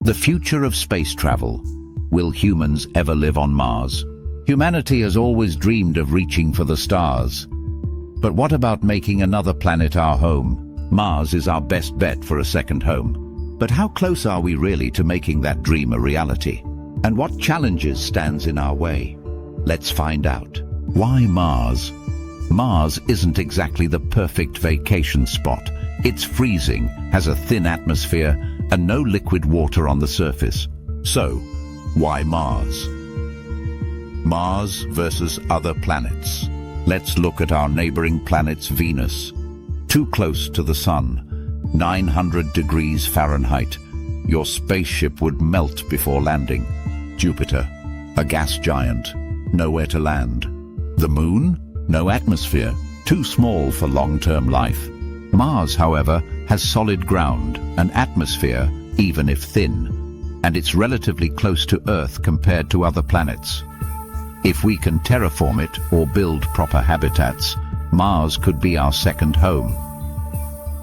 The future of space travel. Will humans ever live on Mars? Humanity has always dreamed of reaching for the stars. But what about making another planet our home? Mars is our best bet for a second home. But how close are we really to making that dream a reality? And what challenges stands in our way? Let's find out. Why Mars? Mars isn't exactly the perfect vacation spot. It's freezing, has a thin atmosphere, and no liquid water on the surface. So, why Mars? Mars versus other planets. Let's look at our neighboring planets, Venus. Too close to the Sun, 900 degrees Fahrenheit. Your spaceship would melt before landing. Jupiter, a gas giant, nowhere to land. The Moon, no atmosphere, too small for long-term life. Mars, however, has solid ground, an atmosphere, even if thin, and it's relatively close to Earth compared to other planets. If we can terraform it or build proper habitats, Mars could be our second home.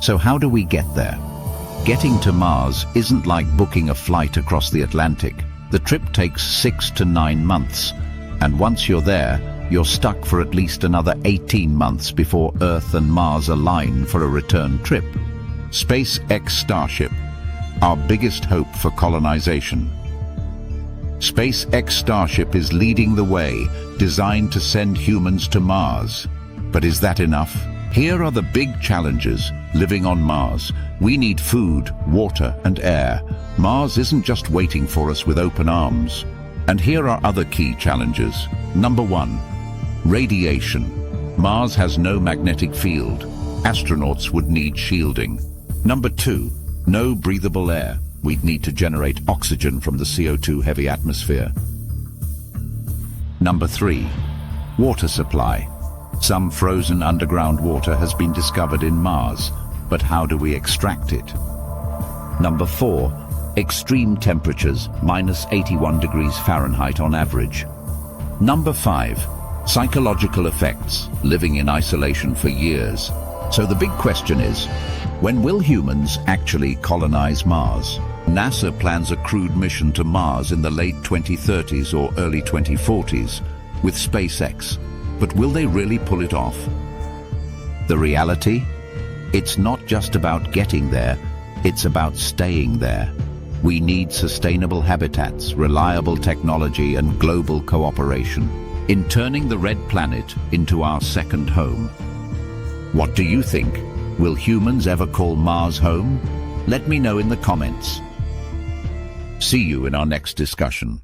So how do we get there? Getting to Mars isn't like booking a flight across the Atlantic. The trip takes 6 to 9 months, and once you're there, you're stuck for at least another 18 months before Earth and Mars align for a return trip. SpaceX Starship, our biggest hope for colonization. SpaceX Starship is leading the way, designed to send humans to Mars. But is that enough? Here are the big challenges living on Mars. We need food, water, and air. Mars isn't just waiting for us with open arms. And here are other key challenges. Number 1, radiation. Mars has no magnetic field. Astronauts would need shielding. Number 2, no breathable air. We'd need to generate oxygen from the CO2-heavy atmosphere. Number 3, water supply. Some frozen underground water has been discovered in Mars, but how do we extract it? Number 4, extreme temperatures, -81 degrees Fahrenheit on average. Number 5, psychological effects, living in isolation for years. So the big question is, when will humans actually colonize Mars? NASA plans a crewed mission to Mars in the late 2030s or early 2040s with SpaceX. But will they really pull it off? The reality? It's not just about getting there, it's about staying there. We need sustainable habitats, reliable technology, and global cooperation in turning the red planet into our second home. What do you think? Will humans ever call Mars home? Let me know in the comments. See you in our next discussion.